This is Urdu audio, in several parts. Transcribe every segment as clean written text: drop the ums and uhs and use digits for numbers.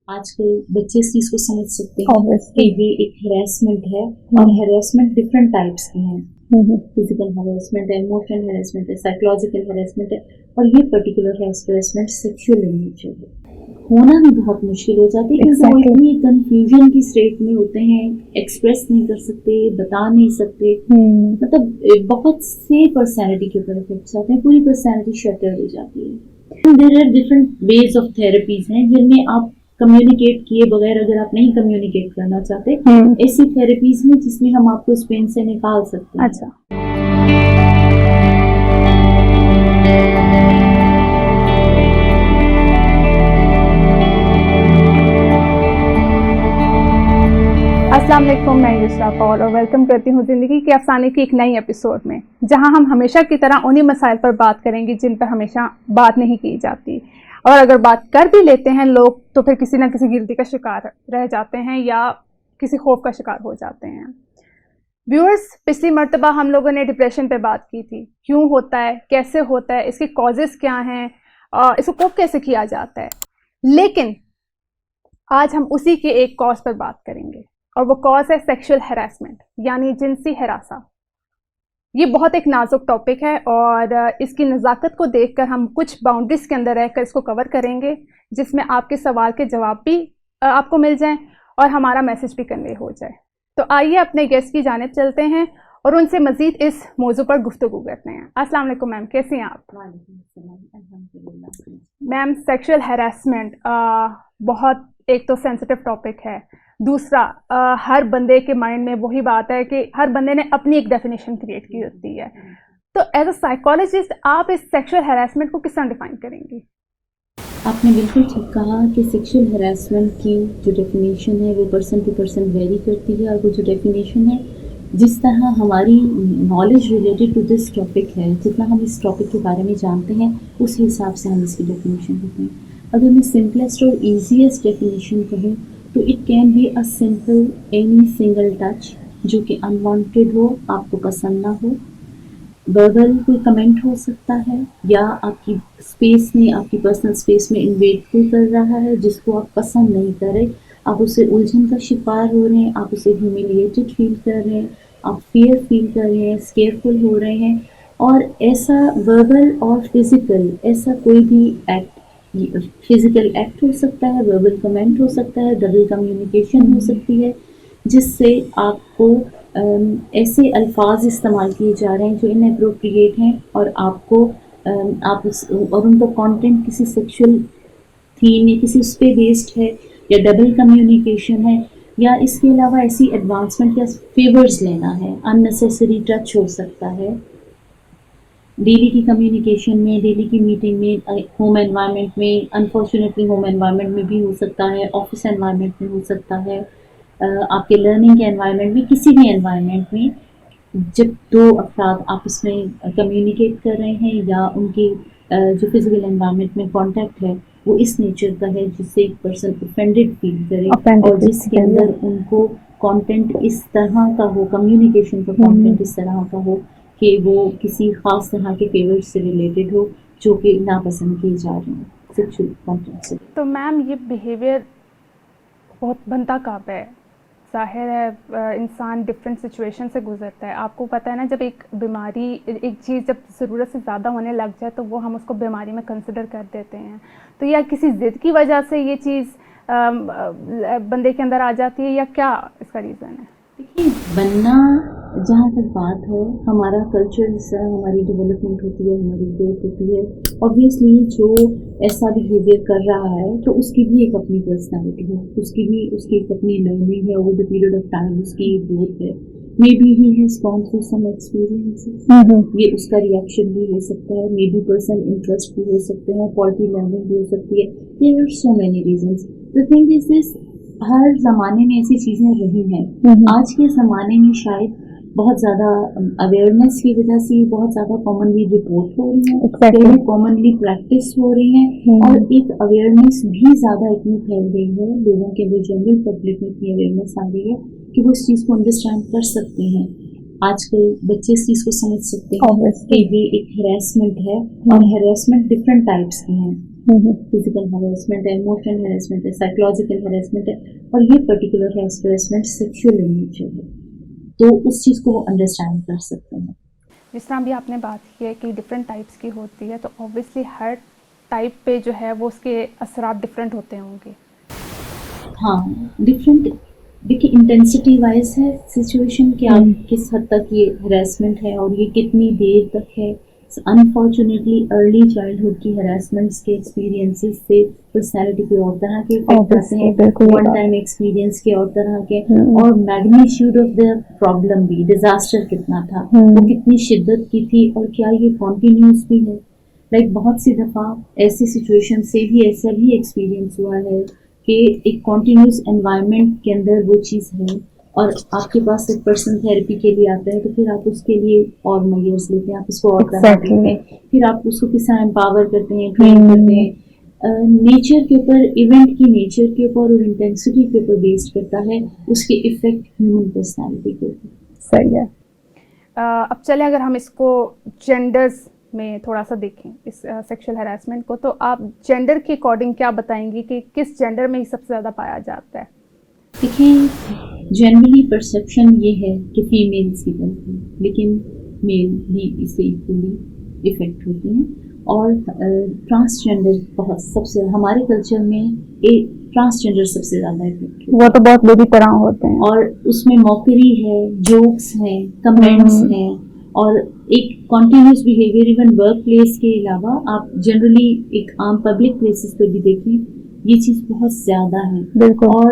آج کل بچے اس چیز کو سمجھ سکتے ہیں کہ یہ ایک ہراسمنٹ ہے اور ہراسمنٹ ڈفرینٹ ٹائپس کی ہیں. فزیکل ہراسمنٹ ہے, ایموشنل ہراسمنٹ ہے, سائیکولوجیکل ہراسمنٹ ہے, اور یہ particular harassment sexual in nature ہے. ہونا بھی بہت مشکل ہو جاتی ہے کیونکہ وہ اتنی کنفیوژن کی اسٹیٹ میں ہوتے ہیں, ایکسپریس نہیں کر سکتے, بتا نہیں سکتے. مطلب بہت سے پرسنالٹی کے اوپر افیکٹس آتے ہیں, پوری پرسنالٹی شٹر ہو جاتی ہے. There are different ways of therapies ہیں جن میں آپ کمیونیکیٹ کیے بغیر اگر آپ نہیں کمیونیکیٹ کرنا چاہتے, ایسی تھراپیز ہیں جس میں ہم آپ کو اس پین سے نکال سکتے ہیں. اچھا, السلام علیکم, میں یسرا پال اور ویلکم کرتی ہوں زندگی کے افسانے کی ایک نئی ایپیسوڈ میں, جہاں ہم ہمیشہ کی طرح انہی مسائل پر بات کریں گے جن پر ہمیشہ بات نہیں کی جاتی, اور اگر بات کر بھی لیتے ہیں لوگ تو پھر کسی نہ کسی گلٹی کا شکار رہ جاتے ہیں یا کسی خوف کا شکار ہو جاتے ہیں. ویورز, پچھلی مرتبہ ہم لوگوں نے ڈپریشن پہ بات کی تھی, کیوں ہوتا ہے, کیسے ہوتا ہے, اس کے کازز کیا ہیں, اس کو کوپ کیسے کیا جاتا ہے. لیکن آج ہم اسی کے ایک کاز پر بات کریں گے, اور وہ کاز ہے سیکشل ہراسمنٹ یعنی جنسی ہراساں. یہ بہت ایک نازک ٹاپک ہے اور اس کی نزاکت کو دیکھ کر ہم کچھ باؤنڈریز کے اندر رہ کر اس کو کور کریں گے, جس میں آپ کے سوال کے جواب بھی آپ کو مل جائیں اور ہمارا میسج بھی کنوے ہو جائے. تو آئیے اپنے گیسٹ کی جانب چلتے ہیں اور ان سے مزید اس موضوع پر گفتگو کرتے ہیں. السلام علیکم میم, کیسی ہیں آپ؟ میم, سیکشل ہراسمنٹ بہت ایک تو سینسٹیو ٹاپک ہے, دوسرا ہر بندے کے مائنڈ میں وہی بات ہے کہ ہر بندے نے اپنی ایک ڈیفینیشن کریٹ کی ہوتی ہے. تو ایز اے سائیکالوجسٹ آپ اس سیکشل ہراسمنٹ کو کس طرح ڈیفائن کریں گی؟ آپ نے بالکل ٹھیک کہا کہ سیکشل ہراسمنٹ کی جو ڈیفینیشن ہے وہ پرسن ٹو پرسن ویری کرتی ہے, اور وہ جو ڈیفینیشن ہے جس طرح ہماری knowledge related to this topic ہے, جتنا ہم اس ٹاپک کے بارے میں جانتے ہیں اس حساب سے ہم اس کی ڈیفینیشن کرتے ہیں. اگر میں سمپلسٹ اور ایزیسٹ ڈیفینیشن کہوں تو it can be a simple any single touch جو کہ انوانٹیڈ ہو, آپ کو پسند نہ ہو. وربل کوئی کمنٹ ہو سکتا ہے, یا آپ کی اسپیس میں, آپ کی پرسنل اسپیس میں انویٹ کوئی کر رہا ہے جس کو آپ پسند نہیں کر رہے, آپ اسے الجھن کا شکار ہو رہے ہیں, آپ اسے ہیومیلیٹڈ فیل کر رہے ہیں, آپ فیئر فیل کر رہے ہیں, اسکیئرفل ہو رہے ہیں. اور ایسا وربل اور فزیکل ایسا کوئی بھی ایکٹ, فزیکل ایکٹ ہو سکتا ہے, وربل کمنٹ ہو سکتا ہے, ڈبل کمیونیکیشن ہو سکتی ہے جس سے آپ کو ایسے الفاظ استعمال کیے جا رہے ہیں جو ان اپروپریٹ ہیں, اور آپ کو اور ان کا کانٹینٹ کسی سیکشل تھیم یا کسی اس پہ بیسڈ ہے, یا ڈبل کمیونیکیشن ہے, یا اس کے علاوہ ایسی ایڈوانسمنٹ یا فیورز لینا ہے, اننیسیسری ٹچ ہو سکتا ہے. ڈیلی کی کمیونیکیشن میں, ڈیلی کی میٹنگ میں, ہوم انوائرمنٹ میں, انفارچونیٹلی ہوم انوائرمنٹ میں بھی ہو سکتا ہے, آفس انوائرمنٹ میں ہو سکتا ہے, آپ کے لرننگ کے انوائرمنٹ میں, کسی بھی انوائرمنٹ میں جب دو افراد آپس میں کمیونیکیٹ کر رہے ہیں یا ان کی جو فزیکل انوائرمنٹ میں کانٹیکٹ ہے وہ اس نیچر کا ہے جس سے ایک پرسن اوفینڈیڈ فیل کرے, اور جس کے اندر ان کو کانٹینٹ اس طرح کا ہو, کمیونیکیشن کا کانٹینٹ اس طرح کا ہو کہ وہ کسی خاص طرح کے فیور سے ریلیٹڈ ہو جو کہ ناپسند کیے جا رہے ہیں سیکشل کانٹینٹ سے. تو میم, یہ بیہیویئر بہت بنتا کب ہے؟ ظاہر ہے انسان ڈفرینٹ سچویشن سے گزرتا ہے. آپ کو پتہ ہے نا, جب ایک بیماری, ایک چیز جب ضرورت سے زیادہ ہونے لگ جائے تو وہ ہم اس کو بیماری میں کنسیڈر کر دیتے ہیں. تو یا کسی ضد کی وجہ سے یہ چیز بندے کے اندر آ جاتی ہے, یا کیا اس کا ریزن ہے؟ دیکھیے, بننا جہاں تک بات ہے, ہمارا کلچر جس طرح ہماری ڈیولپمنٹ ہوتی ہے, ہماری گروتھ ہوتی ہے, اوبویسلی جو ایسا بیہیویئر کر رہا ہے تو اس کی بھی ایک اپنی پرسنالٹی ہے, اس کی ایک اپنی لرننگ ہے, over the period of time اس کی گروتھ ہے. Maybe he has gone through some experiences, یہ اس کا ریئیکشن بھی ہو سکتا ہے, مے بی پرسنل انٹرسٹ بھی ہو سکتے ہیں, پالٹی لرننگ بھی ہو سکتی ہے. There are so many reasons. The thing is this, ہر زمانے میں ایسی چیزیں رہی ہیں. آج کے زمانے میں شاید بہت زیادہ اویئرنیس کی وجہ سے بہت زیادہ کامنلی رپورٹ ہو رہی ہیں, کامنلی پریکٹس ہو رہی ہیں, اور ایک اویئرنیس بھی زیادہ اتنی پھیل گئی ہے لوگوں کے بھی, جنرل پبلک میں اتنی اویئرنیس آ گئی ہے کہ وہ اس چیز کو انڈرسٹینڈ کر سکتے ہیں. آج کل بچے اس چیز کو سمجھ سکتے ہیں Obviously. کہ یہ ایک ہراسمنٹ ہے, اور ہراسمنٹ ڈفرینٹ ٹائپس کے ہیں. فزیکل ہراسمنٹ ہے, ایموشنل ہراسمنٹ ہے, سائیکولوجیکل ہراسمنٹ ہے, اور یہ particular harassment sexual in nature ہے. تو اس چیز کو وہ انڈرسٹینڈ کر سکتے ہیں. جس طرح بھی آپ نے بات کی ہے کہ ڈفرینٹ ٹائپس کی ہوتی ہے, تو اوبویسلی ہر ٹائپ پہ جو ہے وہ اس کے اثرات ڈفرینٹ ہوتے ہوں گے. ہاں, ڈفرینٹ. دیکھیے انٹینسٹی وائز ہے سچویشن کہ آپ کس حد تک یہ ہراسمنٹ ہے اور یہ کتنی دیر تک ہے. انفارچونیٹلی ارلی چائلڈہڈ کی ہراسمنٹس کے ایکسپیرینسز سے پرسنالٹی پہ اور طرح کے افیکٹ آتے ہیں, ون ٹائم ایکسپیرینس کے اور طرح کے, اور میگنیچیوڈ آف دا پرابلم بھی, ڈیزاسٹر کتنا تھا, وہ کتنی شدت کی تھی, اور کیا یہ کنٹینیوس بھی ہے. لائک بہت سی دفعہ ایسی سچویشن سے بھی ایسا بھی ایکسپیرینس ہوا ہے کہ ایک کنٹینیوس انوائرمنٹ کے اندر وہ چیز ہے, اور آپ کے پاس ایک پرسن تھراپی کے لیے آتا ہے, تو پھر آپ اس کے لیے اور میئرز لیتے ہیں, آپ اس کو اور طرح دیتے ہیں, پھر آپ اس کو کس طرح امپاور کرتے ہیں, ٹرین کرتے ہیں. نیچر کے اوپر, ایونٹ کی نیچر کے اوپر اور انٹینسٹی کے اوپر بیسڈ کرتا ہے اس کے افیکٹ ہیومن پرسنالٹی کے اوپر. صحیح ہے. اب چلیں اگر ہم اس کو جینڈرز میں تھوڑا سا دیکھیں اس سیکشل ہراسمنٹ کو, تو آپ جینڈر کے اکارڈنگ کیا بتائیں گی کہ کس جینڈر میں یہ سب سے زیادہ پایا جاتا ہے؟ دیکھیں جنرلی پرسیپشن یہ ہے کہ فیمیلس کی طرف ہے, لیکن میل بھی اس سے ایکولی افیکٹ ہوتے ہیں. اور ٹرانسجینڈر بہت سب سے ہمارے کلچر میں ٹرانسجینڈر سب سے زیادہ افیکٹ ہوتا ہے. وہ تو بہت بری طرح ہوتے ہیں, اور اس میں موکری ہے, جوکس ہیں, کمنٹس ہیں, اور ایک continuous behaviour. Even work place کے علاوہ آپ جنرلی ایک عام پبلک پلیسز پہ بھی دیکھیں, یہ چیز بہت زیادہ ہے. بالکل. اور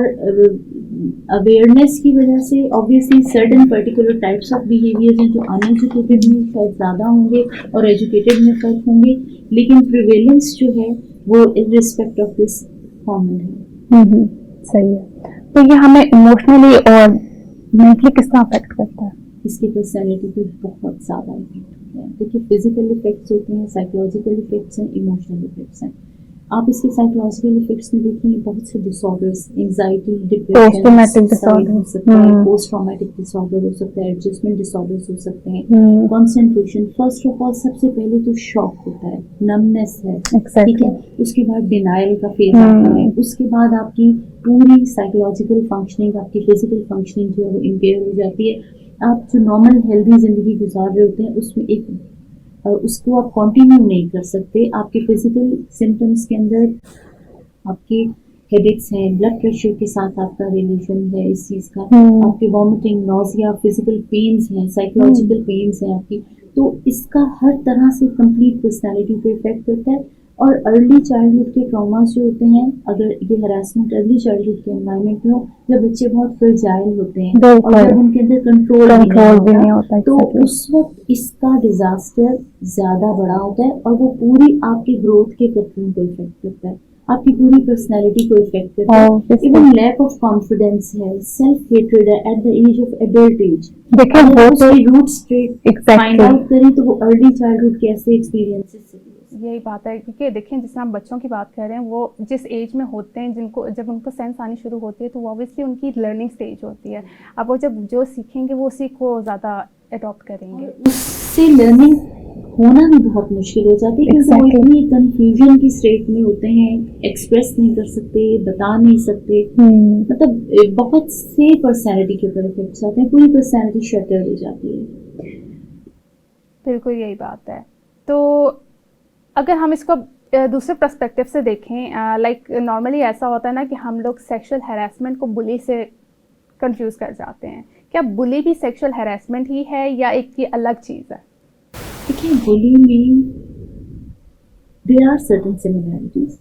اویئرنیس کی وجہ سے obviously certain particular types of behaviour ہیں جو ان ایجوکیٹڈ میں شاید زیادہ ہوں گے اور ایجوکیٹڈ میں فرق ہوں گے, لیکن پریویلنس جو ہے وہ in respect of this common ہے. صحیح ہے. تو یہ ہمیں ایموشنلی اور مینٹلی کس طرح افیکٹ کرتا ہے؟ اس کی پرسنالٹی پہ بہت زیادہ افیکٹ ہوتا ہے. دیکھیے فزیکل افیکٹس ہوتے ہیں, سائیکولوجیکل افیکٹس ہیں, ایموشنل افیکٹس ہیں. آپ اس کے سائیکولوجیکل افیکٹس میں دیکھیں بہت سے ڈس آرڈرس, انگزائٹی, ڈپریشن ہو سکتا ہے, پوسٹ ٹرامیٹک ڈس آرڈر ہو سکتا ہے, ایڈجسٹمنٹ ڈس آرڈرس ہو سکتے ہیں, کنسنٹریشن. فرسٹ آف آل سب سے پہلے تو شاک ہوتا ہے, نمنس ہے, ٹھیک ہے. اس کے بعد ڈینائل کا فیز آتا ہے. اس کے بعد آپ کی پوری سائیکولوجیکل فنکشننگ, آپ کی فزیکل فنکشننگ جو ہے وہ امپیئر ہو جاتی ہے. آپ جو نارمل ہیلدی زندگی گزار رہے ہوتے ہیں اس میں ایک اس کو آپ کنٹینیو نہیں کر سکتے. آپ کے فزیکل سمٹمس کے اندر آپ کے ہیڈیکس ہیں, بلڈ پریشر کے ساتھ آپ کا ریلیشن ہے اس چیز کا, آپ کے وامٹنگ, نوزیا, فزیکل پینز ہیں, سائیکولوجیکل پینز ہیں آپ کی. تو اس کا ہر طرح سے کمپلیٹ پرسنالٹی پہ افیکٹ ہوتا ہے. اور ارلی چائلڈہڈ کے ٹراماز جو ہوتے ہیں, اگر یہ ہراسمنٹ ارلی چائلڈہڈ کے انوائرمنٹ میں ہو, جب بچے بہت فرجائل ہوتے ہیں اور جب ان کے اندر کنٹرول بھی نہیں ہوتا, تو اس وقت اس کا ڈیزاسٹر زیادہ بڑا ہوتا ہے, اور وہ پوری آپ کی گروتھ کے پیٹرن کو افیکٹ کرتا ہے, آپ کی پوری پرسنالٹی کو افیکٹ کرتا ہے. ایون لیک آف کانفیڈینس ہے, سیلف ہیٹریڈ ہے at the age of adult age. Root straight find out کریں تو وہ ارلی چائلڈہڈ کے ایسے ایکسپیرینس سے یہی بات ہے. کیونکہ دیکھیں جس طرح ہم بچوں کی بات کر رہے ہیں, وہ جس ایج میں ہوتے ہیں, جن کو جب ان کو سینس آنی شروع ہوتی ہے, تو وہ اوبیسلی ان کی لرننگ اسٹیج ہوتی ہے. اب وہ جب جو سیکھیں گے وہ اسی کو زیادہ اڈاپٹ کریں گے. اس سے لرننگ ہونا بھی بہت مشکل ہو جاتی ہے, کیونکہ وہ اتنی کنفیوژن کی اسٹیٹ میں ہوتے ہیں, ایکسپریس نہیں کر سکتے, بتا نہیں سکتے. مطلب بہت سے پرسنالٹی کے اوپر افیکٹس آتے ہیں, پوری پرسنالٹی شٹر ہو جاتی ہے. بالکل یہی بات ہے. تو اگر ہم اس کو دوسرے پرسپیکٹیو سے دیکھیں, لائک نارملی ایسا ہوتا ہے نا کہ ہم لوگ سیکشل ہراسمنٹ کو بلی سے کنفیوز کر جاتے ہیں. کیا بلی بھی سیکشل ہراسمنٹ ہی ہے یا ایک یہ الگ چیز ہے؟ دیکھیں بلی میں there are certain similarities,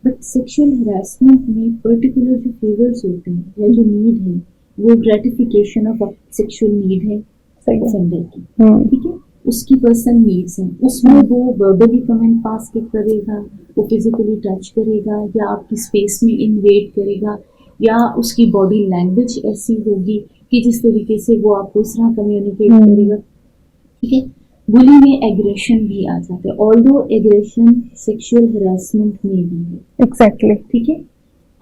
but sexual harassment میں پرٹیکولر جو فیورز ہوتے ہیں یا جو نیڈ ہے وہ گریٹیفیکیشن آف سیکشل نیڈ ہے سینڈر کی, ٹھیک ہے. اس کی پرسنل نیڈس ہیں, اس میں وہ وربلی کمنٹ پاس کرے گا, وہ فزیکلی ٹچ کرے گا, یا آپ کی اسپیس میں انویڈ کرے گا, یا اس کی باڈی لینگویج ایسی ہوگی کہ جس طریقے سے وہ آپ کو اس طرح کمیونیکیٹ کرے گا, ٹھیک ہے. بلی میں ایگریشن بھی آ جاتا ہے, آلدو ایگریشن سیکشل ہراسمنٹ میں بھی ہے. ایگزیکٹلی, ٹھیک ہے.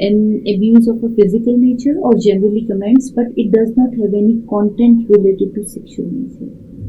an abuse of a physical nature or generally comments, but it does not have any content related to sexual nature.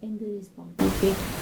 Anger is part of it,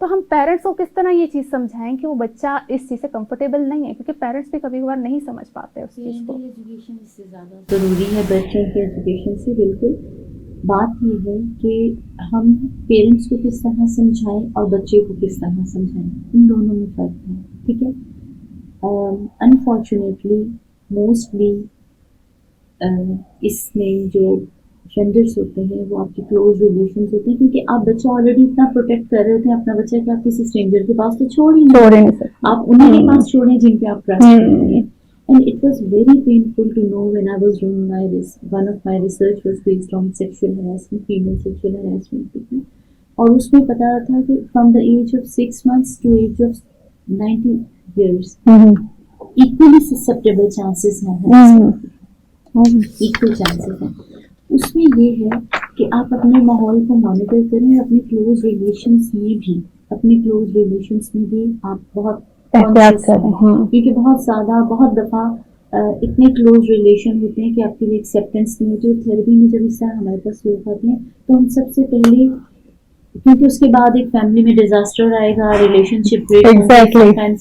تو ہم پیرنٹس کو کس طرح یہ چیز سمجھائیں کہ وہ بچہ اس چیز سے کمفرٹیبل نہیں ہے, کیونکہ پیرنٹس بھی کبھی کبھار نہیں سمجھ پاتے اس چیز کو. ایجوکیشن اس سے زیادہ ضروری ہے بچوں کے ایجوکیشن سے. بالکل بات یہ ہے کہ ہم پیرنٹس کو کس طرح سمجھائیں اور بچے کو کس طرح سمجھائیں, ان دونوں میں فرق ہے. ٹھیک ہے. انفارچونیٹلی موسٹلی اس میں جو جینڈرس ہوتے ہیں وہ آپ کے کلوز ریلیشنز ہوتے ہیں, کیونکہ آپ بچہ آلریڈی اتنا پروٹیکٹ کر رہے ہوتے ہیں اپنا بچہ کہ آپ کسی اسٹرینجر کے پاس تو چھوڑ ہی نہیں سکتے, آپ انہیں کے پاس چھوڑیں جن پہ آپ ٹرسٹ کرتے ہیں. And it was very painful to know when I was doing one of my research was based on sexual harassment, female sexual harassment. اور اس میں پتا تھا کہ from the age of 6 months to age of 90 years equally susceptible chances ہیں, equal chances ہیں. اس میں یہ ہے کہ آپ اپنے ماحول کو مانیٹر کریں, اپنے کلوز ریلیشنس میں بھی آپ بہت احتیاط کریں, کیونکہ بہت دفعہ اتنے کلوز ریلیشن ہوتے ہیں کہ آپ کے لیے ایکسیپٹینس نہیں ہوتی. اور تھیراپی میں جب اس طرح ہمارے پاس لوگ آتے ہیں تو ہم سب سے پہلے, کیونکہ اس کے بعد ایک فیملی میں ڈیزاسٹر آئے گا, ریلیشن شپ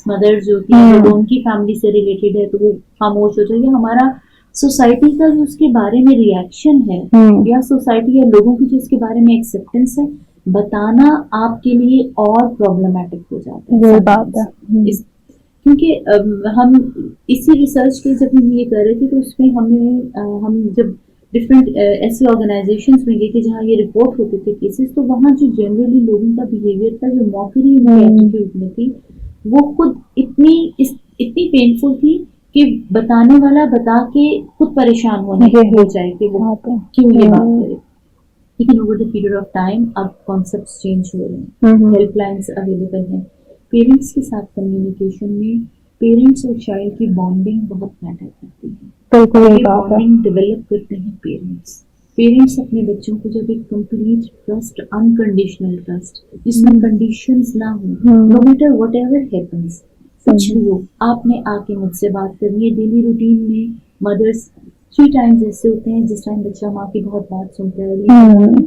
مدرز ہوتی ہیں جو ان کی فیملی سے ریلیٹڈ ہے تو وہ خاموش ہو جائے گی. ہمارا سوسائٹی کا جو اس کے بارے میں ریئیکشن ہے یا سوسائٹی یا لوگوں کی جو اس کے بارے میں ایکسیپٹینس ہے, بتانا آپ کے لیے اور پرابلمٹک ہو جاتا ہے. یہ بات ہے, کیونکہ ہم اسی ریسرچ کے جب ہم یہ کر رہے تھے تو اس میں ہم جب ڈفرینٹ ایسی آرگنائزیشنس میں گئے کہ جہاں یہ رپورٹ ہوتے تھے کیسز, تو وہاں جو جنرلی لوگوں کا بیہیویئر تھا, جو موکری ایٹیٹیوڈ میں تھی, وہ خود اتنی پینفل تھی کہ بتانے والا بتا کے خود پریشان ہونے ہو جائے کہ وہ کیوں یہ بات کرے. لیکن over the period of time اب کانسیپٹس چینج ہو رہے ہیں, ہیلپ لائنس اویلیبل ہیں. پیرنٹس کے ساتھ کمیونیکیشن میں پیرنٹس اور چائلڈ کی بانڈنگ بہت میٹر کرتی ہے. بانڈنگ ڈیولپ کرتے ہیں پیرنٹس اپنے بچوں کو جب ایک کمپلیٹ ٹرسٹ, انکنڈیشنل ٹرسٹ جس میں کنڈیشنز نہ ہوں, no matter what ever happens, کچھ بھی ہو آپ نے آ کے مجھ سے بات کرنی ہے. ڈیلی روٹین میں مدرس 3 times ایسے ہوتے ہیں جس ٹائم بچہ ماں کی بہت بات سنتا ہے,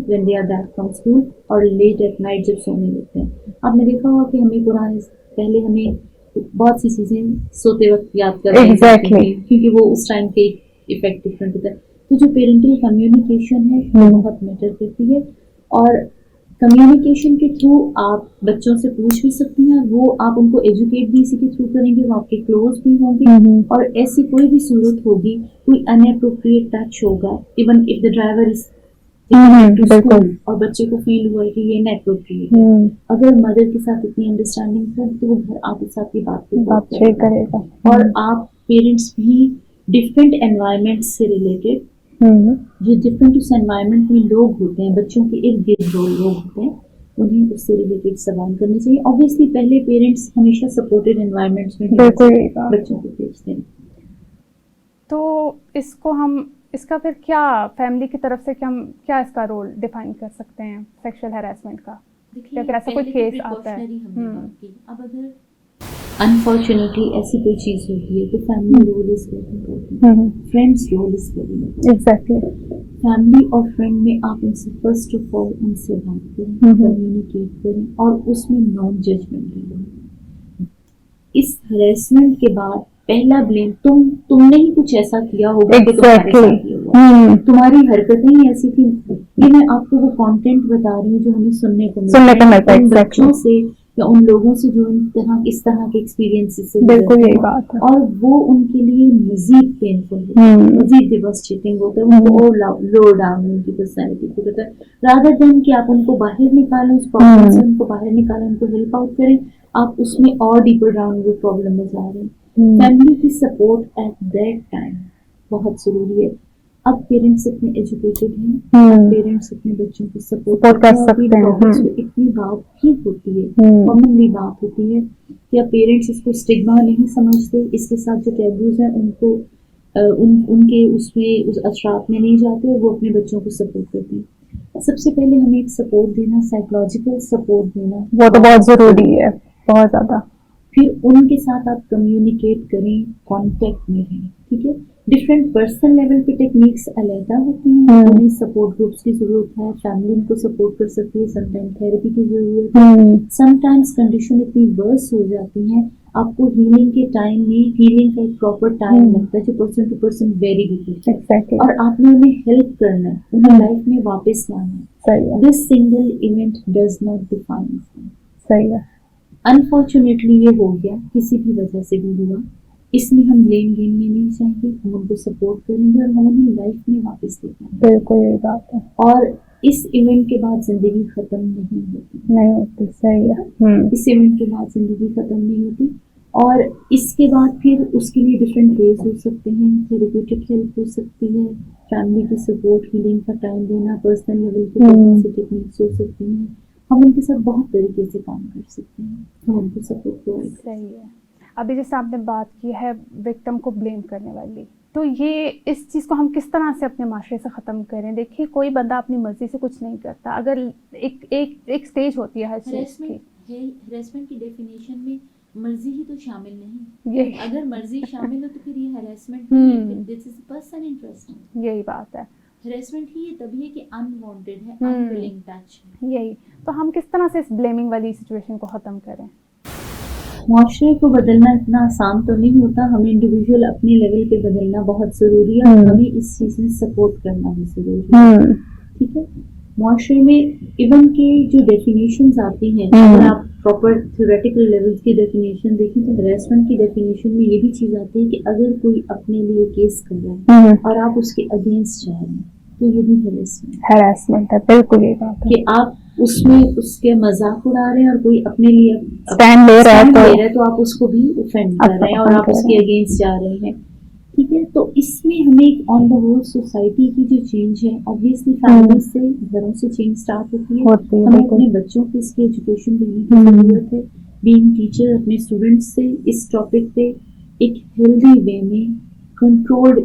when they are back from school, اور لیٹ ایٹ نائٹ جب سونے لگتے ہیں. آپ نے دیکھا ہوگا کہ ہمیں پہلے ہمیں بہت سی چیزیں سوتے وقت یاد کر رہی ہیں کیونکہ وہ اس ٹائم پہ افیکٹ ڈفرینٹ ہوتا ہے. تو جو پیرنٹل کمیونیکیشن ہے وہ بہت میٹر کرتی ہے, اور کمیونیکیشن کے تھرو آپ بچوں سے پوچھ بھی سکتی ہیں, وہ آپ ان کو ایجوکیٹ بھی اسی کے تھرو کریں گے, وہ آپ کے کلوز بھی ہوں گے. اور ایسی کوئی بھی صورت ہوگی, کوئی ان اپروپریٹ ٹچ ہوگا, ایون اف دا ڈرائیور اور بچے کو فیل ہوا ہے کہ یہ ان اپروپریٹ ہے, اگر مدر کے ساتھ اتنی انڈرسٹینڈنگ ہو تو وہ گھر آپ کے ساتھ کی بات کو کرے گا. اور آپ پیرنٹس بھی ڈفرینٹ انوائرمنٹ سے ریلیٹڈ, جو ڈفرینٹ اس انوائرمنٹ میں لوگ ہوتے ہیں, بچوں کے ارد گرد لوگ ہوتے ہیں, انہیں اس سے ریلیٹڈ سوال کرنے چاہیے. اوبویسلی پہلے پیرنٹس ہمیشہ سپورٹڈ انوائرمنٹس میں بچوں کو بھیجتے ہیں. تو اس کا پھر کیا فیملی کی طرف سے کیا اس کا رول ڈیفائن کر سکتے ہیں سیکشل ہیراسمنٹ کا, اگر ایسا کوئی کیس آتا ہے؟ اب اگر انفارچونیٹلی ایسی کوئی چیز ہوتی ہے تو family role is very important, friends role is very important. Exactly, family اور فرینڈ میں آپ ان سے فرسٹ آف آل ان سے بات کریں, کمیونیکیٹ کریں, اور اس میں نان ججمنٹل رہیں. اس ہریسمنٹ کے بعد پہلا بلیم تم نے ہی کچھ ایسا کیا ہوگا کہ تمہارے ساتھ یہ ہوا, تمہاری حرکتیں ہی ایسی تھی. یہ میں آپ کو وہ کانٹینٹ بتا رہی ہوں جو ہمیں سننے کو ملتا ہے بچوں سے یا ان لوگوں سے جو اس طرح کے ایکسپیرینس سے بالکل یہی بات ہے, اور وہ ان کے لیے مزید پینفل ہوتا ہے, مزید ڈیواسٹیٹنگ ہوتا ہے, ان کو اور لو ڈاؤن ان کی پرسنالٹی کو ہوتا ہے. رادر دین کہ آپ ان کو باہر نکالیں, اس پرابلم سے ان کو باہر نکالیں, ان کو ہیلپ آؤٹ کریں, آپ اس میں اور ڈیپر ڈاؤن وہ پرابلم میں جا رہے ہیں. فیملی کی سپورٹ ایٹ دیٹ ٹائم بہت ضروری ہے. اب پیرنٹس اتنے ایجوکیٹڈ ہیں, پیرنٹس اپنے بچوں کو سپورٹ کر سکتے ہیں. اتنی بات بھی ہوتی ہے, کامنلی بات ہوتی ہے کہ اب پیرنٹس اس کو اسٹگما نہیں سمجھتے, اس کے ساتھ جو ٹیبوز ہیں ان کو ان کے اس میں اس اثرات میں نہیں جاتے, اور وہ اپنے بچوں کو سپورٹ کرتے ہیں. سب سے پہلے ہمیں ایک سپورٹ دینا, سائیکولوجیکل سپورٹ دینا, وہ تو بہت ضروری ہے, بہت زیادہ. پھر ان کے ساتھ آپ کمیونیکیٹ کریں, کانٹیکٹ میں رہیں. ٹھیک ہے, ڈفرینٹ پرسنل لیول پہ ٹیکنیکس علیحدہ ہوتی ہیں. انہیں سپورٹ گروپس کی ضرورت ہے, فیملی ان کو سپورٹ کر سکتی ہے, سم ٹائم تھراپی کی ضرورت ہے, سم ٹائمس کنڈیشن اتنی ورس ہو جاتی ہیں آپ کو ہیلنگ کے ٹائم میں ہیلنگ کا ایک پراپر ٹائم لگتا ہے جو person to person very different ہے, اور آپ نے انہیں ہیلپ کرنا ہے, انہیں لائف میں واپس لانا ہے. This single event does not define. صحیح ہے. انفارچونیٹلی یہ ہو گیا, کسی بھی وجہ سے بھی ہوا, اس میں ہم بلیم گیم میں نہیں جائیں گے, ہم ان کو سپورٹ کریں گے اور ہم انہیں لائف میں واپس لے جائیں گے. بالکل یہ بات ہے. اور اس ایونٹ کے بعد زندگی ختم نہیں ہوتی. صحیح ہے. اس ایونٹ کے بعد زندگی ختم نہیں ہوتی, اور اس کے بعد پھر اس کے لیے ڈفرینٹ ویز ہو سکتے ہیں. تھراپیوٹک ہیلپ ہو سکتی ہے, فیملی کی سپورٹ, ہیلنگ کا ٹائم دینا, پرسنل لیول کے ٹیکنیکس ہو سکتی ہیں. ہم ان کے ساتھ بہت طریقے سے کام کر سکتے ہیں, ہم ان کو سپورٹ پرووائڈ. صحیح ہے. ابھی جیسے آپ نے بات کی ہے وکٹم کو بلیم کرنے والی, تو یہ اس چیز کو ہم کس طرح سے اپنے معاشرے سے ختم کریں؟ دیکھیے کوئی بندہ اپنی مرضی سے کچھ نہیں کرتا, اگر ایک سٹیج ہوتی ہے ہر چیز کی. ہراسمنٹ کی ڈیفینیشن میں مرضی ہی تو شامل نہیں. اگر مرضی شامل ہو تو پھر یہ ہراسمنٹ نہیں ہے, دس از پرسن انٹرسٹ. یہی بات ہے. ہراسمنٹ ہی تبھی ہے کہ انوانٹیڈ ہے, انولنگ ٹچ ہے. یہی تو ہم کس طرح سے اس بلیمنگ والی سچویشن کو ختم کریں؟ معاشرے کو بدلنا اتنا آسان تو نہیں ہوتا, ہمیں انڈیویجول اپنے لیول پہ بدلنا بہت ضروری ہے, اور ہمیں اس چیز میں سپورٹ کرنا بھی ضروری ہے. ٹھیک ہے. معاشرے میں ایون کے جو ڈیفینیشنز آتی ہیں, اگر آپ پراپر تھیوریٹیکل لیول کی ڈیفینیشن دیکھیں تو ہراسمنٹ کی ڈیفینیشن میں یہ بھی چیز آتی ہے کہ اگر کوئی اپنے لیے کیس کر رہا ہے اور آپ اس کے اگینسٹ جا رہے ہیں تو یہ بھی ہراسمنٹ ہے. بالکل یہ بات ہے کہ آپ اس میں اس کے مذاق اڑا رہے ہیں اور کوئی اپنے لیے اسٹینڈ لے رہا ہے تو آپ اس کو بھی اوفینڈ کر رہے ہیں اور آپ اس کے اگینسٹ جا رہے ہیں. ٹھیک ہے. تو اس میں ہمیں آن دا ہول سوسائٹی کی جو چینج ہے, obviously فیملی سے, گھروں سے چینج اسٹارٹ ہوتی ہے. ہمیں اپنے بچوں کو اس کی ایجوکیشن دینے کی ضرورت ہے. بینگ ٹیچر اپنے اسٹوڈنٹس سے اس ٹاپک پہ ایک ہیلدی وے میں, کنٹرولڈ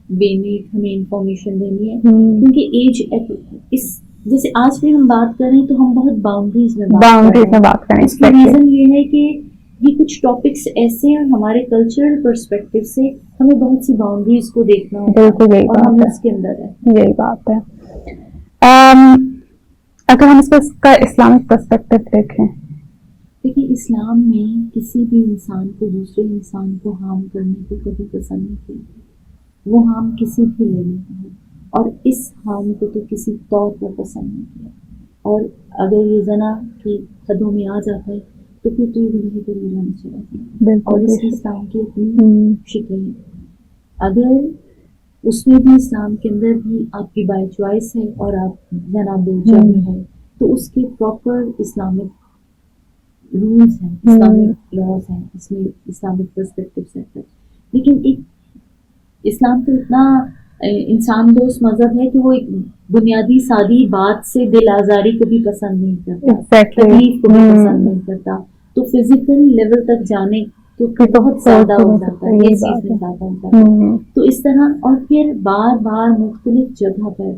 وے میں ہمیں انفارمیشن دینی ہے, کیونکہ ایج اس جیسے آج بھی ہم بات کر رہے ہیں تو ہم بہت باؤنڈریز میں بات کر رہے ہیں. اس کا ریزن یہ ہے کہ یہ کچھ ٹاپکس ایسے ہیں ہمارے کلچرل پرسپیکٹو سے ہمیں بہت سی باؤنڈریز کو دیکھنا ہوگا, اور ہم اس کے اندر ہیں. یہی بات ہے. اگر ہم اس کا اسلامک پرسپیکٹو دیکھیں, دیکھیے اسلام میں کسی بھی انسان کو دوسرے انسان کو ہارم کرنے کو کبھی پسند نہیں کیا. وہ ہارم کسی بھی لیول کا ہے, اور اس ہارم کو تو کسی طور پر پسند نہیں کیا. اور اگر یہ زنا کی حدوں میں آ جاتا ہے تو پھر تو یہ گناہ کبیرہ میں چلا جاتا ہے, اور اس کی اسلام کی اپنی شکل ہے. اگر اس میں بھی اسلام کے اندر بھی آپ کی بائی چوائس ہے اور آپ زنا دلچسپی ہے تو اس کے پراپر اسلامک رولز ہیں, اسلامک لاز ہیں, اس میں اسلامک پرسپیکٹو سے. لیکن ایک اسلام تو اتنا انسان دوست مذہب ہے کہ وہ ایک بنیادی سادی بات سے دل آزاری کو بھی پسند نہیں کرتا, تکلیف کو بھی پسند نہیں کرتا. تو فزیکل لیول تک جانے تو بہت زیادہ ہو جاتا ہے, یہ چیز میں زیادہ ہو جاتا ہے. تو اس طرح, اور پھر بار بار مختلف جگہ پر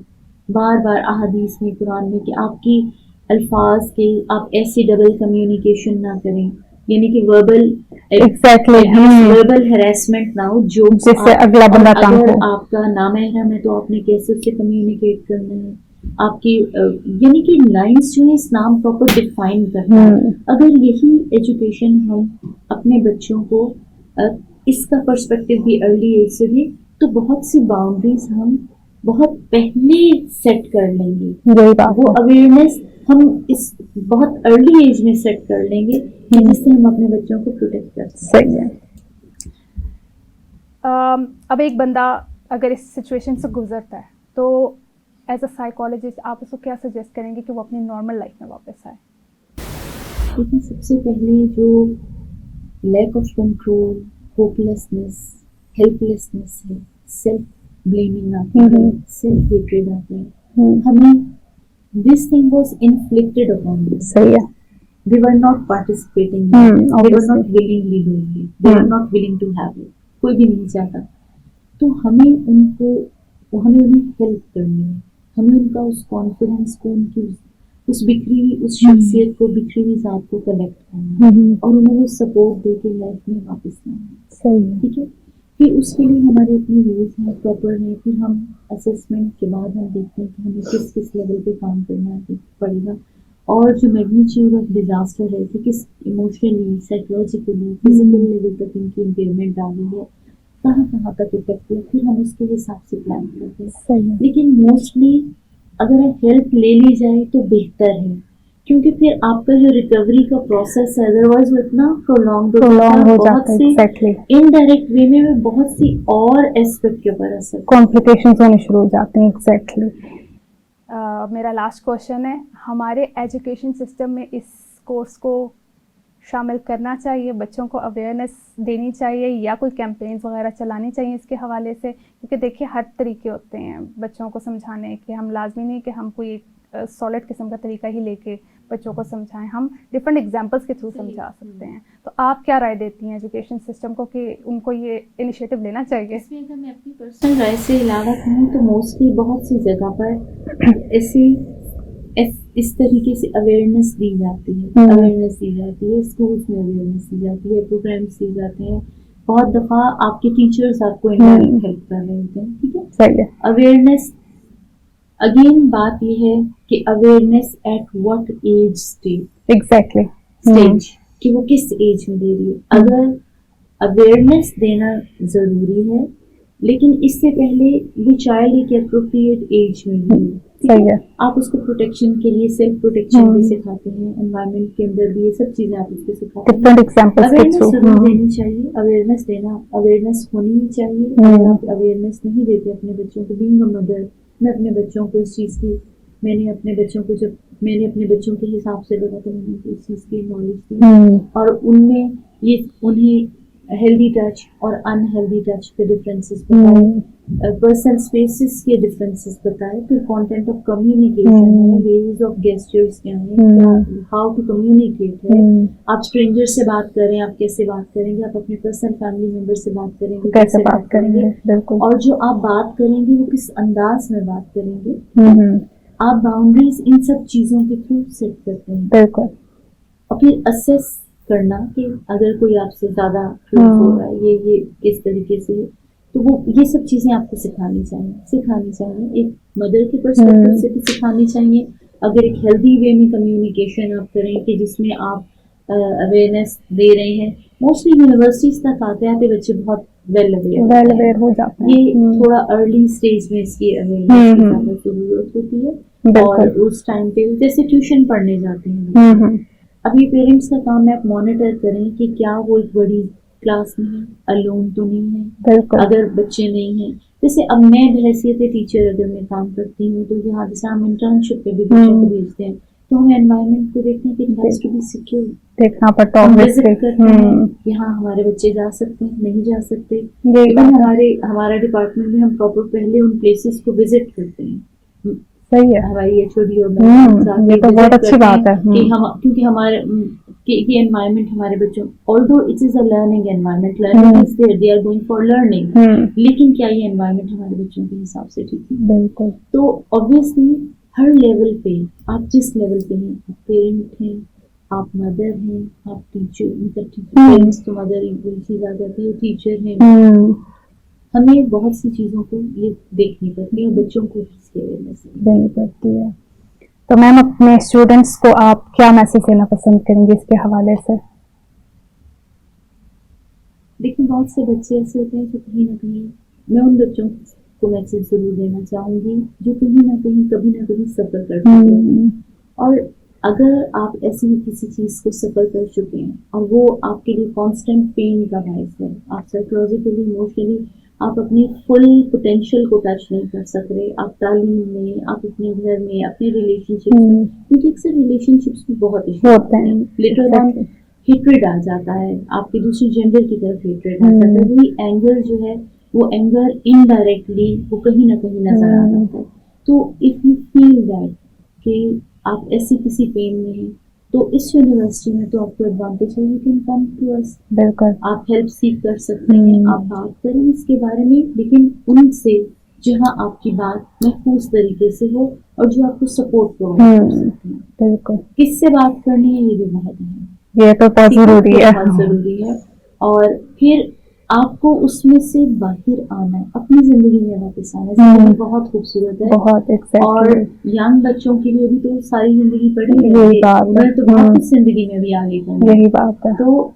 بار بار احادیث میں, قرآن میں, کہ آپ کی الفاظ کے آپ ایسی ڈبل کمیونیکیشن نہ کریں, یعنی کہ وربل ہراسمنٹ نہ ہو جو اگلا بندہ. اگر آپ کا نامحرم ہے تو آپ نے کیسے اس سے کمیونیکیٹ کرنا ہے, آپ کی یعنی کہ لائنس جو ہے اسلام پراپر ڈیفائن کرتا ہے. اگر یہی ایجوکیشن ہم اپنے بچوں کو اس کا پرسپیکٹو بھی ارلی ایج سے دیں تو بہت سی باؤنڈریز ہم بہت پہلے سیٹ کر لیں گے. وہ اویئرنیس ہم اس بہت ارلی ایج میں سیٹ کر لیں گے جس سے ہم اپنے بچوں کو پروٹیکٹ کر سکیں. اب ایک بندہ اگر اس سچویشن سے گزرتا ہے تو ایز اے سائیکالوجسٹ آپ اس کو کیا سجیسٹ کریں گے کہ وہ اپنی نارمل لائف میں واپس آئے؟ لیکن سب سے پہلے جو lack of control, hope lessons, help lessons ہے, سیلف بلیمنگ آتی ہے, سیلف ہیٹریڈ آتا ہے. ہمیں this thing was inflicted upon them. صحیح ہے. They were not participating in it. They were not willingly doing it. They were not willing to have it. کوئی بھی نہیں چاہتا. تو ہمیں انہیں ہیلپ کرنی ہے, ہمیں ان کا اس کانفیڈنس کو, ان کی اس بکھری ہوئی اس شخصیت کو, بکھری ہوئی ذات کو کلیکٹ کرنا اور انہیں وہ سپورٹ دے کے لائف میں واپس لانا. ٹھیک ہے. پھر اس کے لیے ہمارے اپنے رولس ہیں، پراپر ہیں. پھر ہم اسسمنٹ کے بعد ہم دیکھتے ہیں کہ ہمیں کس کس لیول پہ کام کرنا پڑے گا، اور جو میگنیچیوڈ آف ڈیزاسٹر ہے کہ کس ایموشنلی، سائیکولوجیکلی، فزیکل لیول تک ان کی امپیئرمنٹ آ گئی ہے، کہاں کہاں تک افیکٹ ہے، پھر ہم اس کے حساب سے پلان کرتے ہیں. صحیح. لیکن موسٹلی اگر ہیلپ لے لی جائے تو بہتر ہے، کیونکہ پھر آپ کا جو ریکوری کا پروسیس ہے ادروائز وہ اتنا پرولونگ ہو بہت جاتا ہے. See exactly. انڈائریکٹ وے میں بہت سی اور ایسپیکٹ کے اوپر اثر کمپلیکیشنز ہونے شروع ہو جاتے ہیں. ایگزیکٹلی. میرا لاسٹ کوشچن ہے، ہمارے ایجوکیشن سسٹم میں اس کورس کو شامل کرنا چاہیے، بچوں کو اویئرنیس دینی چاہیے، یا کوئی کیمپینز وغیرہ چلانی چاہیے اس کے حوالے سے؟ کیونکہ دیکھیے ہر طریقے ہوتے ہیں بچوں کو سمجھانے کے، ہم لازمی نہیں کہ ہم کوئی سالڈ قسم کا طریقہ ہی لے کے بچوں کو سمجھائیں، ہم ڈفرینٹ ایگزامپلس کے تھرو سمجھا سکتے ہیں. تو آپ کیا رائے دیتی ہیں ایجوکیشن سسٹم کو کہ ان کو یہ انیشیٹو لینا چاہیے؟ اس میں اگر میں اپنی پرسنل رائے سے علاوہ کروں تو موسٹلی بہت سی جگہ پر اس طریقے سے اویئرنیس دی جاتی ہے، اسکولس میں اویئرنیس دی جاتی ہے، پروگرامس دی جاتے ہیں. بہت دفعہ آپ کے ٹیچرز آپ کو انڈائریکٹ ہیلپ کر رہے ہوتے ہیں. ٹھیک ہے، صحیح ہے. اویئرنیس اگین بات یہ ہے کہ awareness at what age stage کہ وہ کس ایج میں دے رہی ہے. اگر اویئرنیس دینا ضروری ہے لیکن اس سے پہلے وہ چائلڈ ایک اپروپریٹ ایج میں ہوئی. صحیح ہے. آپ اس کو پروٹیکشن کے لیے سیلف پروٹیکشن بھی سکھاتے ہیں، انوائرمنٹ کے اندر بھی یہ سب چیزیں آپ اس کو سکھاتے ہیں. اویئرنیس ضرور دینی چاہیے، اویئرنیس ہونی چاہیے. اگر آپ اویئرنیس نہیں دیتے اپنے بچوں کو، بینگ اے مدر میں اپنے بچوں کو اس چیز کی، میں نے اپنے بچوں کے حساب سے دیکھا تو میں نے اس چیز کی نالج دی، اور ان میں یہ انہیں ہیلدی ٹچ اور انہیلدی ٹچ کے ڈفرینسز بتائے، پرسنل اسپیسز کے ڈفرینسز بتائے، پھر کانٹینٹ آف کمیونیکیشن ہے، ویز آف گیسچرز کیا ہیں، ہاؤ ٹو کمیونیکیٹ ہے. آپ اسٹرینجر سے بات کریں، آپ کیسے بات کریں گے، آپ اپنے پرسنل فیملی ممبر سے بات کریں گے کیسے بات کریں گے، اور جو آپ بات کریں گے وہ کس انداز میں بات کریں گے. آپ باؤنڈریز ان سب چیزوں کے تھرو سیٹ کرتے ہیں. بالکل. اور پھر اسیس کرنا کہ اگر کوئی آپ سے زیادہ ہو رہا ہے، یہ کس طریقے سے ہے، تو وہ یہ سب چیزیں آپ کو سکھانی چاہیے. ایک مدر کے پرسپیکٹو سے بھی سکھانی چاہیے. اگر ایک ہیلدی وے میں کمیونیکیشن آپ کریں کہ جس میں آپ اویئرنیس دے رہے ہیں. موسٹلی یونیورسٹیز تک آتے بچے بہت ویل اویئر ہو جاتے ہیں. یہ تھوڑا ارلی اسٹیج میں اس کی اویئرنیس کی زیادہ ضرورت ہوتی ہے، اور اس ٹائم پہ جیسے ٹیوشن پڑھنے جاتے ہیں. اب یہ پیرنٹس کا کام ہے آپ مانیٹر کریں کہ کیا وہ ایک بڑی کلاس میں ہے، الون تو نہیں ہے. اگر بچے نہیں ہیں، جیسے اب میں بحیثیت ٹیچر اگر میں کام کرتی ہوں تو یہاں جیسے ہم انٹرنشپ پہ بھی بچوں کو بھیجتے ہیں تو ہمیں انوائرمنٹ کو دیکھتے ہیں کہ it has to be secure. دیکھنا پڑتا ہے، وزٹ کرتے ہیں کہ ہاں ہمارے بچے جا سکتے ہیں، نہیں جا سکتے. ہمارا ڈپارٹمنٹ میں ہم پراپر پہلے ان پلیسز کو وزٹ کرتے ہیں. صحیح ہے. ہماری HOD اور یہ تو بہت اچھی بات ہے کیونکہ ہمارے یہ انوائرمنٹ ہمارے بچوں although it is a learning environment, learning is there, they are going for learning, لیکن کیا یہ انوائرمنٹ ہمارے بچوں کے حساب سے ٹھیک ہے؟ بالکل. تو obviously ہر لیول پہ آپ جس لیول پہ ہیں، آپ پیرنٹ ہیں، آپ مدر ہیں، آپ ٹیچر، مطلب پیرنٹس تو مدر ایک چیز آ جاتی ہے، ٹیچر ہیں، ہمیں بہت سی چیزوں کو یہ دیکھنی پڑتی ہے اور بچوں کو اس کی اویئرنیس دینی پڑتی ہے. تو میم اپنے اسٹوڈینٹس کو آپ کیا میسج دینا پسند کریں گے اس کے حوالے سے؟ دیکھیں بہت سے بچے ایسے ہوتے ہیں جو کہیں نہ کہیں، میں ان بچوں کو میسج ضرور دینا چاہوں گی جو کہیں نہ کہیں کبھی نہ کبھی سفر کر چکے ہیں. اور اگر آپ ایسی کسی چیز کو سفر کر چکے ہیں اور وہ آپ کے لیے کانسٹنٹ پین کا باعث ہے، آپ سائیکولوجیکلی ایموشنلی آپ اپنی فل پوٹینشیل کو ٹچ نہیں کر سک رہے، آپ تعلیم میں، آپ اپنے گھر میں، اپنے ریلیشن شپ میں، کیونکہ اکثر ریلیشن شپس بھی بہت ایشو ہوتے ہیں. لیٹر آن ہیٹریڈ آ جاتا ہے، آپ کی دوسری جینڈر کی طرف ہیٹریڈ آ جاتا ہے. وہی اینگر جو ہے وہ اینگر انڈائریکٹلی وہ کہیں نہ کہیں نظر آ جاتا ہے. تو اف یو فیل دیٹ کہ آپ ایسی کسی پین میں ہیں تو اس یونیورسٹی میں تو آپ کو ایڈوانٹیج ہے، یو کین کم ٹو اس. بالکل. آپ ہیلپ سیکھ کر سکتے ہیں، آپ بات کریں اس کے بارے میں، لیکن ان سے جہاں آپ کی بات محفوظ طریقے سے ہو اور جو آپ کو سپورٹ پرووائڈ کر سکتے ہیں. بالکل. کس سے بات کرنی ہے یہ بھی بہت اہم ہے، یہ تو بہت ضروری ہے. اور پھر آپ کو اس میں سے باہر آنا ہے, اپنی زندگی میں واپس آنا ہے. زندگی بہت خوبصورت ہے, بہت اور ایگزیکٹلی ینگ بچوں کے لیے بھی تو ساری زندگی پڑی ہے, یہی بات ہے. انہیں تو بہت کچھ زندگی میں بھی آگے کرنا ہے. یہی بات ہے. تو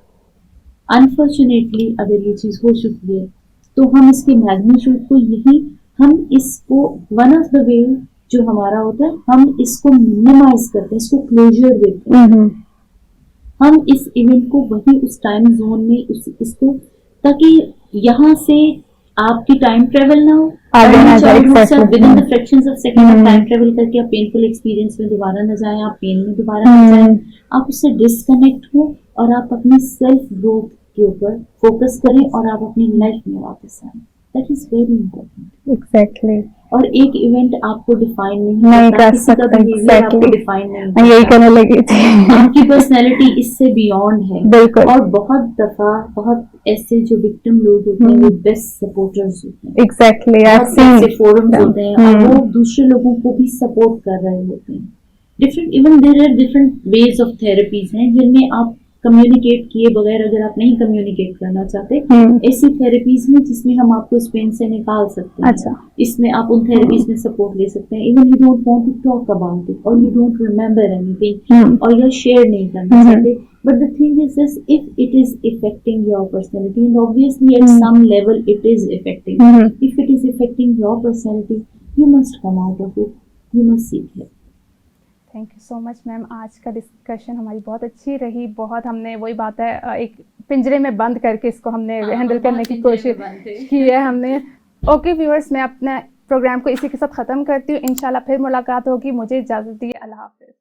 انفارچونیٹلی اگر یہ چیز ہو چکی ہے تو ہم اس کے میگنیچیوڈ کو ہم اس کو ون آف دا وے جو ہمارا ہوتا ہے, ہم اس کو منیمائز کرتے ہیں, اس کو کلوجر دیتے ہیں. ہم اس ایونٹ کو وہی اس ٹائم زون میں اس کو, تاکہ یہاں سے آپ کی ٹائم ٹریول نہ ہو, within the fractions of second آپ ٹائم ٹریول کر کے آپ پینفل ایکسپیرینس میں دوبارہ نہ جائیں, آپ پین میں دوبارہ نہ جائیں, آپ اس سے ڈسکنیکٹ ہو اور آپ اپنی سیلف گروتھ کے اوپر فوکس کریں اور آپ اپنی لائف میں واپس آئیں. That is very important. Exactly. اور ایک ایونٹ آپ کو ڈیفائن نہیں کرتا, کسی کا بیہیویئر آپ کو ڈیفائن نہیں کرتا. یہی کہنے لگی تھی, آپ کی پرسنالٹی اس سے بیونڈ ہے. بالکل. اور بہت دفعہ بہت ایسے جو وکٹم لوگ ہوتے ہیں وہ بیسٹ سپورٹرز ہوتے ہیں. ایگزیکٹلی. بہت ایسے فورمز ہوتے ہیں اور وہ دوسرے لوگوں کو بھی سپورٹ کر رہے ہوتے ہیں. Different even there are different ways of therapies ہیں جن میں آپ کمیونیکیٹ کیے بغیر, اگر آپ نہیں کمیونیکیٹ کرنا چاہتے, ایسی تھراپیز میں جس میں ہم آپ کو اس پین سے نکال سکتے ہیں. اچھا. اس میں آپ ان تھراپیز میں سپورٹ لے سکتے ہیں. Even you don't want to talk about it or you don't remember anything or یا شیئر نہیں کرنا چاہتے. But the thing is this, if it is affecting your personality, and obviously at some level it is affecting, if it is affecting your personality, you must come out of it, you must seek help. Thank you so much ma'am. آج کا ڈسکشن ہماری بہت اچھی رہی. بہت ہم نے وہی بات ہے, ایک پنجرے میں بند کر کے اس کو ہم نے ہینڈل کرنے کی کوشش کی ہے ہم نے. اوکے ویورس, میں اپنے پروگرام کو اسی کے ساتھ ختم کرتی ہوں. انشاءاللہ پھر ملاقات ہوگی. مجھے اجازت دیجیے. اللہ حافظ.